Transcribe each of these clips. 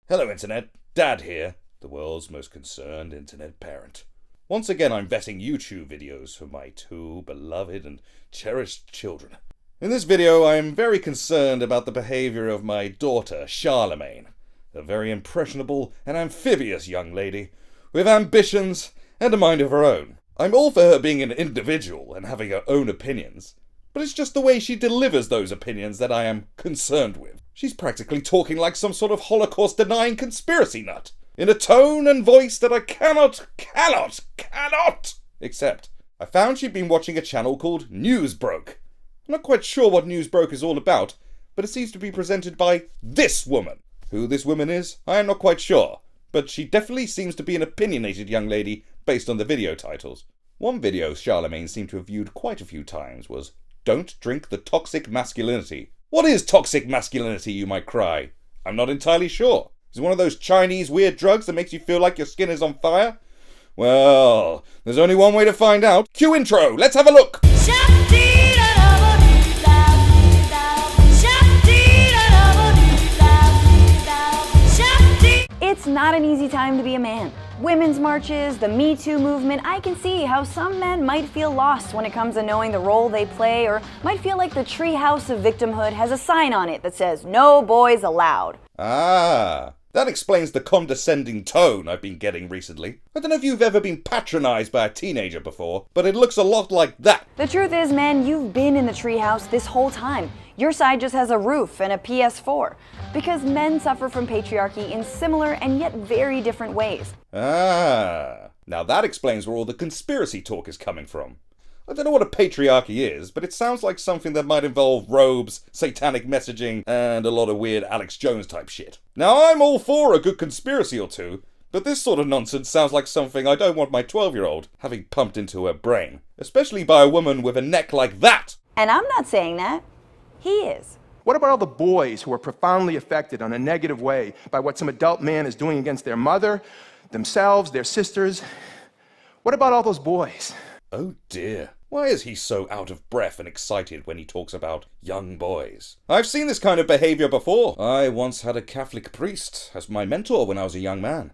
Hello Internet, Dad here, the world's most concerned internet parent. Once again I'm vetting YouTube videos for my two beloved and cherished children. In this video I am very concerned about the behaviour of my daughter Charlemagne, a very impressionable and amphibious young lady with ambitions and a mind of her own. I'm all for her being an individual and having her own opinions, but it's just the way she delivers those opinions that I am concerned with. She's practically talking like some sort of Holocaust-denying conspiracy nut, in a tone and voice that I cannot accept. I found she'd been watching a channel called Newsbroke. I'm not quite sure what Newsbroke is all about, but it seems to be presented by this woman. Who this woman is, I am not quite sure, but she definitely seems to be an opinionated young lady based on the video titles. One video Charlemagne seemed to have viewed quite a few times was Don't Drink The Toxic Masculinity. What is toxic masculinity, you might cry? I'm not entirely sure. Is it one of those Chinese weird drugs that makes you feel like your skin is on fire? Well, there's only one way to find out. Cue intro, let's have a look! It's not an easy time to be a man. Women's marches, the Me Too movement, I can see how some men might feel lost when it comes to knowing the role they play, or might feel like the treehouse of victimhood has a sign on it that says, "No boys allowed." Ah, that explains the condescending tone I've been getting recently. I don't know if you've ever been patronized by a teenager before, but it looks a lot like that. The truth is, man, you've been in the treehouse this whole time. Your side just has a roof and a PS4. Because men suffer from patriarchy in similar and yet very different ways. Ah, now that explains where all the conspiracy talk is coming from. I don't know what a patriarchy is, but it sounds like something that might involve robes, satanic messaging, and a lot of weird Alex Jones type shit. Now I'm all for a good conspiracy or two, but this sort of nonsense sounds like something I don't want my 12-year-old having pumped into her brain. Especially by a woman with a neck like that! And I'm not saying that. He is. What about all the boys who are profoundly affected in a negative way by what some adult man is doing against their mother, themselves, their sisters? What about all those boys? Oh dear. Why is he so out of breath and excited when he talks about young boys? I've seen this kind of behaviour before. I once had a Catholic priest as my mentor when I was a young man.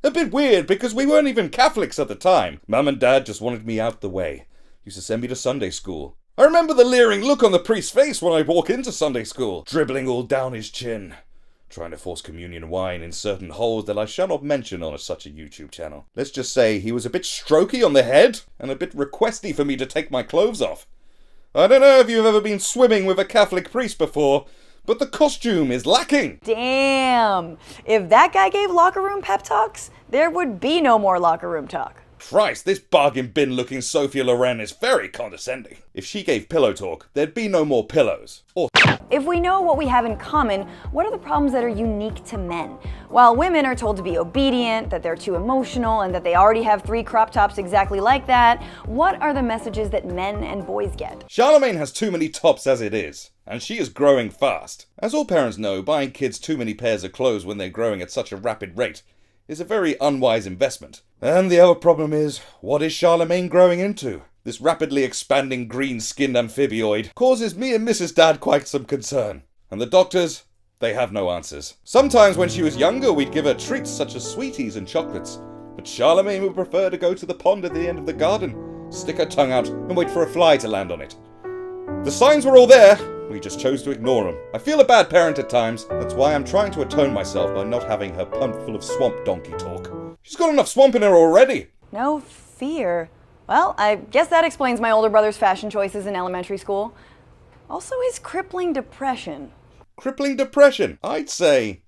A bit weird because we weren't even Catholics at the time. Mum and Dad just wanted me out the way. Used to send me to Sunday school. I remember the leering look on the priest's face when I walk into Sunday school, dribbling all down his chin, trying to force communion wine in certain holes that I shall not mention on such a YouTube channel. Let's just say he was a bit strokey on the head, and a bit requesty for me to take my clothes off. I don't know if you've ever been swimming with a Catholic priest before, but the costume is lacking. Damn. If that guy gave locker room pep talks, there would be no more locker room talk. Christ, this bargain bin looking Sophia Loren is very condescending. If she gave pillow talk, there'd be no more pillows. Or if we know what we have in common, what are the problems that are unique to men? While women are told to be obedient, that they're too emotional, and that they already have 3 crop tops exactly like that, what are the messages that men and boys get? Charlemagne has too many tops as it is, and she is growing fast. As all parents know, buying kids too many pairs of clothes when they're growing at such a rapid rate is a very unwise investment. And the other problem is, what is Charlemagne growing into? This rapidly expanding green-skinned amphibioid causes me and Mrs. Dad quite some concern. And the doctors, they have no answers. Sometimes when she was younger, we'd give her treats such as sweeties and chocolates. But Charlemagne would prefer to go to the pond at the end of the garden, stick her tongue out, and wait for a fly to land on it. The signs were all there, we just chose to ignore them. I feel a bad parent at times, that's why I'm trying to atone myself by not having her pumped full of swamp donkey talk. She's got enough swamp in her already. No fear. Well, I guess that explains my older brother's fashion choices in elementary school. Also his crippling depression. Crippling depression? I'd say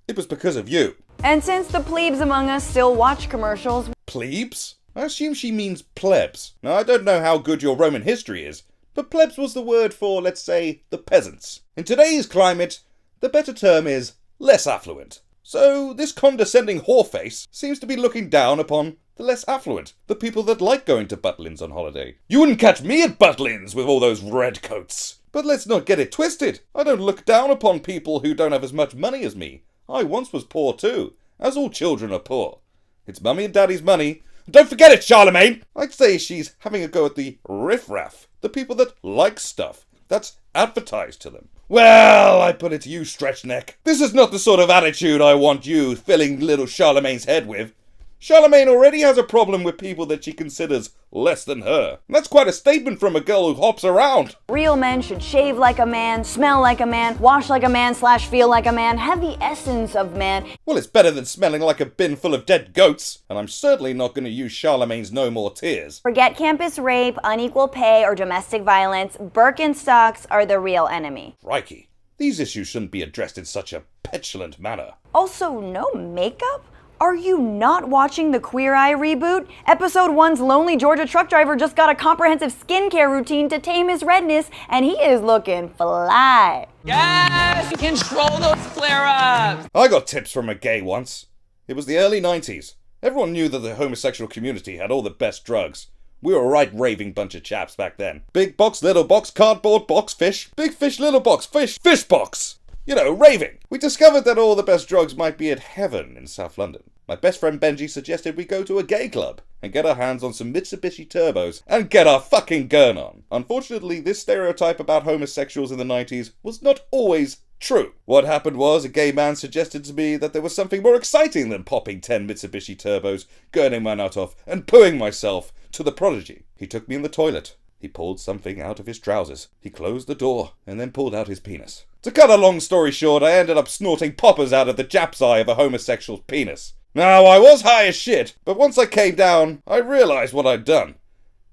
it was because of you. And since the plebes among us still watch commercials... Plebes? I assume she means plebs. Now, I don't know how good your Roman history is, but plebs was the word for, let's say, the peasants. In today's climate, the better term is less affluent. So this condescending whoreface seems to be looking down upon the less affluent, the people that like going to Butlins on holiday. You wouldn't catch me at Butlins with all those red coats. But let's not get it twisted. I don't look down upon people who don't have as much money as me. I once was poor too, as all children are poor. It's mummy and daddy's money. Don't forget it, Charlemagne! I'd say she's having a go at the riffraff, the people that like stuff that's advertised to them. Well, I put it to you, stretch neck. This is not the sort of attitude I want you filling little Charlemagne's head with. Charlemagne already has a problem with people that she considers less than her. That's quite a statement from a girl who hops around. Real men should shave like a man, smell like a man, wash like a man / feel like a man, have the essence of man. Well, it's better than smelling like a bin full of dead goats. And I'm certainly not going to use Charlemagne's No More Tears. Forget campus rape, unequal pay, or domestic violence. Birkenstocks are the real enemy. Crikey. These issues shouldn't be addressed in such a petulant manner. Also, no makeup? Are you not watching the Queer Eye reboot? Episode 1's lonely Georgia truck driver just got a comprehensive skincare routine to tame his redness, and he is looking fly. Yes! Control those flare-ups! I got tips from a gay once. It was the early 90s. Everyone knew that the homosexual community had all the best drugs. We were a right raving bunch of chaps back then. Big box, little box, cardboard box, fish. Big fish, little box, fish box. You know, raving. We discovered that all the best drugs might be at Heaven in South London. My best friend Benji suggested we go to a gay club and get our hands on some Mitsubishi turbos and get our fucking gurn on. Unfortunately, this stereotype about homosexuals in the 90s was not always true. What happened was a gay man suggested to me that there was something more exciting than popping 10 Mitsubishi turbos, gurning my nut off, and pooing myself to the prodigy. He took me in the toilet. He pulled something out of his trousers. He closed the door and then pulled out his penis. To cut a long story short, I ended up snorting poppers out of the Jap's eye of a homosexual's penis. Now, I was high as shit, but once I came down, I realized what I'd done.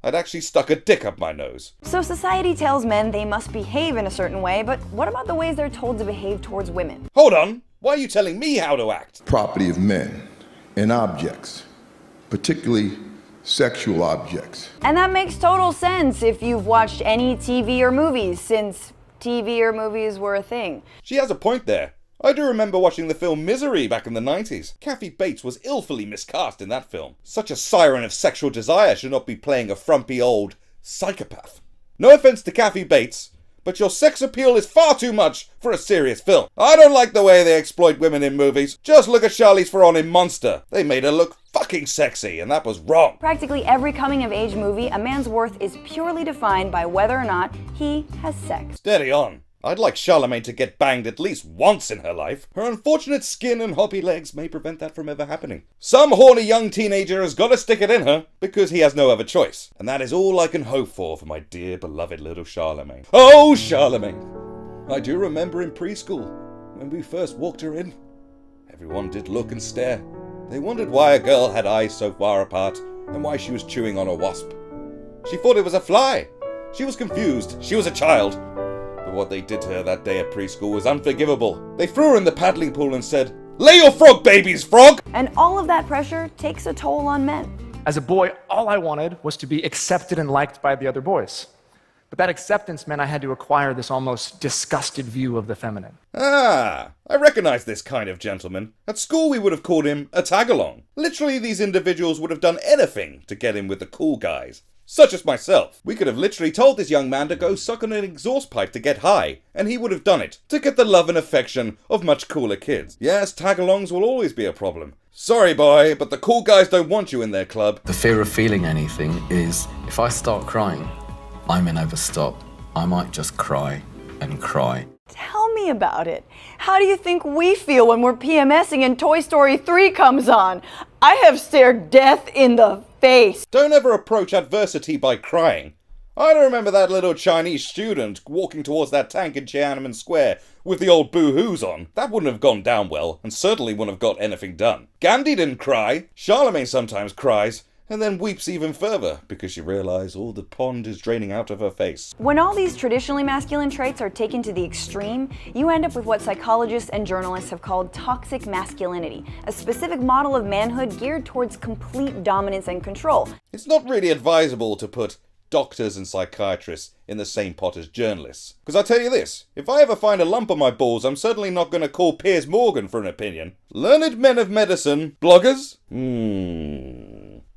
I'd actually stuck a dick up my nose. So society tells men they must behave in a certain way, but what about the ways they're told to behave towards women? Hold on, why are you telling me how to act? Property of men and objects, particularly sexual objects. And that makes total sense if you've watched any TV or movies, since TV or movies were a thing. She has a point there. I do remember watching the film Misery back in the 90s. Kathy Bates was illfully miscast in that film. Such a siren of sexual desire should not be playing a frumpy old psychopath. No offense to Kathy Bates, but your sex appeal is far too much for a serious film. I don't like the way they exploit women in movies. Just look at Charlize Theron in Monster. They made her look fucking sexy, and that was wrong. Practically every coming-of-age movie, a man's worth is purely defined by whether or not he has sex. Steady on. I'd like Charlemagne to get banged at least once in her life. Her unfortunate skin and hoppy legs may prevent that from ever happening. Some horny young teenager has got to stick it in her, because he has no other choice. And that is all I can hope for my dear beloved little Charlemagne. Oh, Charlemagne! I do remember in preschool, when we first walked her in. Everyone did look and stare. They wondered why a girl had eyes so far apart, and why she was chewing on a wasp. She thought it was a fly. She was confused. She was a child. But what they did to her that day at preschool was unforgivable. They threw her in the paddling pool and said, "Lay your frog babies, frog!" And all of that pressure takes a toll on men. As a boy, all I wanted was to be accepted and liked by the other boys. But that acceptance meant I had to acquire this almost disgusted view of the feminine. Ah, I recognize this kind of gentleman. At school we would have called him a tag-along. Literally, these individuals would have done anything to get in with the cool guys. Such as myself. We could have literally told this young man to go suck on an exhaust pipe to get high, and he would have done it, to get the love and affection of much cooler kids. Yes, tag-alongs will always be a problem. Sorry boy, but the cool guys don't want you in their club. The fear of feeling anything is, if I start crying, I may never stop. I might just cry and cry. Tell me about it. How do you think we feel when we're PMSing and Toy Story 3 comes on? I have stared death in the face. Don't ever approach adversity by crying. I don't remember that little Chinese student walking towards that tank in Tiananmen Square with the old boo-hoos on. That wouldn't have gone down well, and certainly wouldn't have got anything done. Gandhi didn't cry. Charlemagne sometimes cries, and then weeps even further because she realizes all the pond is draining out of her face. When all these traditionally masculine traits are taken to the extreme, you end up with what psychologists and journalists have called toxic masculinity, a specific model of manhood geared towards complete dominance and control. It's not really advisable to put doctors and psychiatrists in the same pot as journalists. Because I tell you this, if I ever find a lump on my balls, I'm certainly not going to call Piers Morgan for an opinion. Learned men of medicine, bloggers?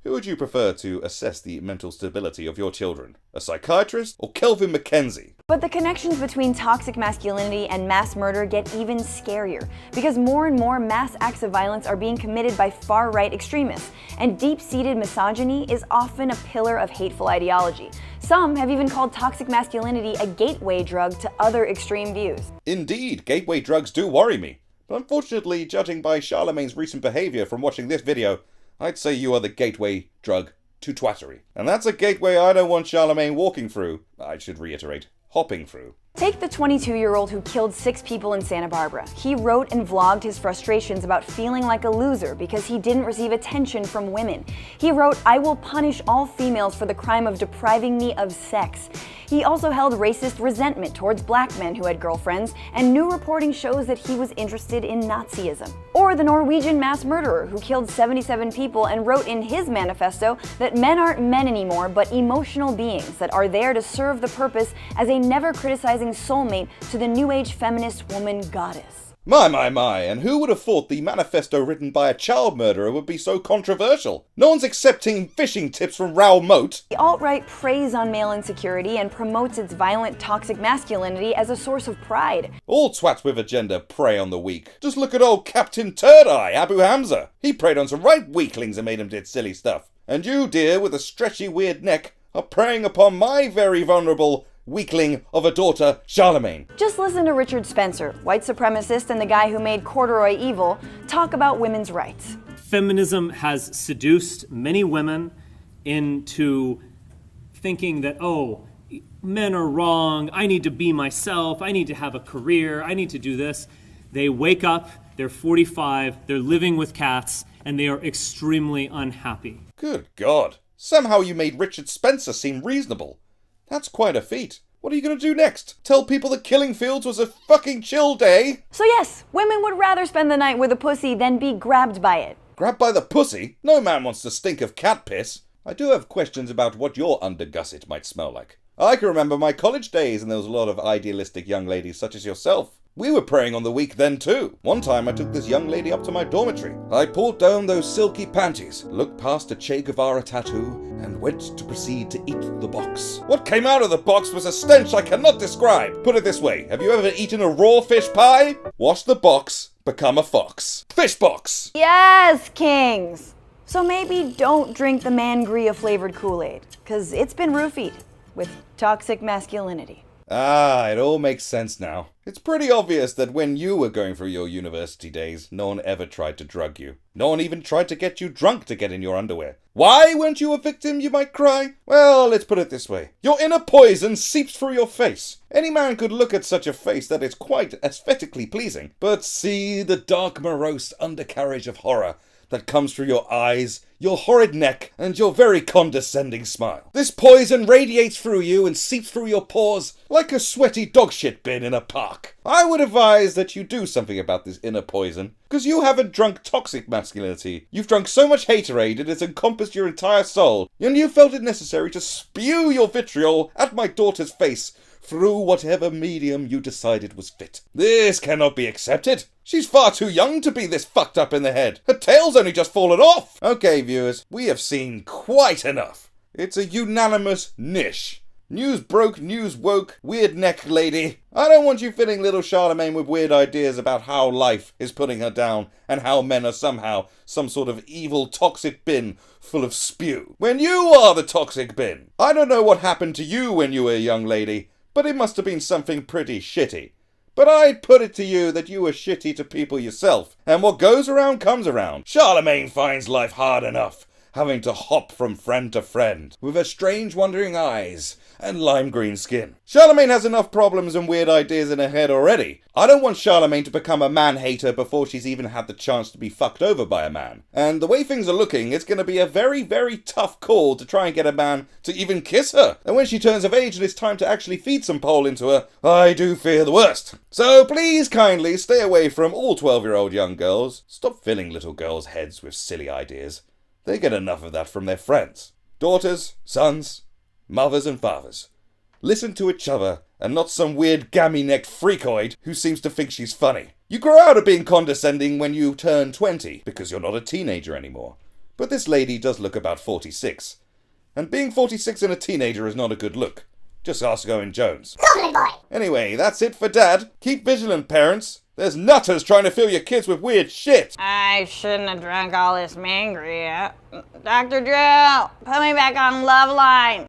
Who would you prefer to assess the mental stability of your children? A psychiatrist or Kelvin MacKenzie? But the connections between toxic masculinity and mass murder get even scarier, because more and more mass acts of violence are being committed by far-right extremists, and deep-seated misogyny is often a pillar of hateful ideology. Some have even called toxic masculinity a gateway drug to other extreme views. Indeed, gateway drugs do worry me. But unfortunately, judging by Charlemagne's recent behaviour from watching this video, I'd say you are the gateway drug to twattery. And that's a gateway I don't want Charlemagne walking through. I should reiterate, hopping through. Take the 22-year-old who killed 6 people in Santa Barbara. He wrote and vlogged his frustrations about feeling like a loser because he didn't receive attention from women. He wrote, "I will punish all females for the crime of depriving me of sex." He also held racist resentment towards black men who had girlfriends, and new reporting shows that he was interested in Nazism. Or the Norwegian mass murderer who killed 77 people and wrote in his manifesto that men aren't men anymore, but emotional beings that are there to serve the purpose as a never-criticizing soulmate to the new age feminist woman goddess. My, and who would have thought the manifesto written by a child murderer would be so controversial? No one's accepting fishing tips from Raoul Moat. The alt-right preys on male insecurity and promotes its violent, toxic masculinity as a source of pride. All twats with agenda prey on the weak. Just look at old Captain Turd-Eye, Abu Hamza. He preyed on some right weaklings and made them did silly stuff. And you, dear, with a stretchy weird neck, are preying upon my very vulnerable weakling of a daughter, Charlemagne. Just listen to Richard Spencer, white supremacist and the guy who made corduroy evil, talk about women's rights. Feminism has seduced many women into thinking that, oh, men are wrong, I need to be myself, I need to have a career, I need to do this. They wake up, they're 45, they're living with cats, and they are extremely unhappy. Good God. Somehow you made Richard Spencer seem reasonable. That's quite a feat. What are you going to do next? Tell people that killing fields was a fucking chill day? So yes, women would rather spend the night with a pussy than be grabbed by it. Grabbed by the pussy? No man wants to stink of cat piss. I do have questions about what your undergusset might smell like. I can remember my college days and there was a lot of idealistic young ladies such as yourself. We were preying on the weak then too. One time I took this young lady up to my dormitory. I pulled down those silky panties, looked past a Che Guevara tattoo, and went to proceed to eat the box. What came out of the box was a stench I cannot describe. Put it this way, have you ever eaten a raw fish pie? Wash the box, become a fox. Fish box! Yes, kings! So maybe don't drink the Mangria flavored Kool-Aid, because it's been roofied with toxic masculinity. Ah, it all makes sense now. It's pretty obvious that when you were going through your university days, no one ever tried to drug you. No one even tried to get you drunk to get in your underwear. Why weren't you a victim, you might cry? Well, let's put it this way. Your inner poison seeps through your face. Any man could look at such a face that is quite aesthetically pleasing. But see the dark, morose undercarriage of horror that comes through your eyes, your horrid neck, and your very condescending smile. This poison radiates through you and seeps through your pores like a sweaty dog shit bin in a park. I would advise that you do something about this inner poison, because you haven't drunk toxic masculinity. You've drunk so much haterade it has encompassed your entire soul, and you felt it necessary to spew your vitriol at my daughter's face through whatever medium you decided was fit. This cannot be accepted. She's far too young to be this fucked up in the head. Her tail's only just fallen off. Okay, viewers, we have seen quite enough. It's a unanimous niche. News broke, news woke, weird neck lady. I don't want you filling little Charlemagne with weird ideas about how life is putting her down and how men are somehow some sort of evil toxic bin full of spew. When you are the toxic bin. I don't know what happened to you when you were a young lady, but it must have been something pretty shitty. But I'd put it to you that you were shitty to people yourself, and what goes around comes around. Charlemagne finds life hard enough, having to hop from friend to friend, with her strange wandering eyes and lime green skin. Charlemagne has enough problems and weird ideas in her head already. I don't want Charlemagne to become a man-hater before she's even had the chance to be fucked over by a man. And the way things are looking, it's going to be a very, very tough call to try and get a man to even kiss her. And when she turns of age and it's time to actually feed some pole into her, I do fear the worst. So please kindly stay away from all 12-year-old young girls. Stop filling little girls' heads with silly ideas. They get enough of that from their friends. Daughters, sons, mothers and fathers. Listen to each other, and not some weird gammy-necked freakoid who seems to think she's funny. You grow out of being condescending when you turn 20, because you're not a teenager anymore. But this lady does look about 46. And being 46 and a teenager is not a good look. Just ask Owen Jones. Anyway, that's it for Dad. Keep vigilant, parents. There's nutters trying to fill your kids with weird shit. I shouldn't have drunk all this mangria. Dr. Drew, put me back on Love Line.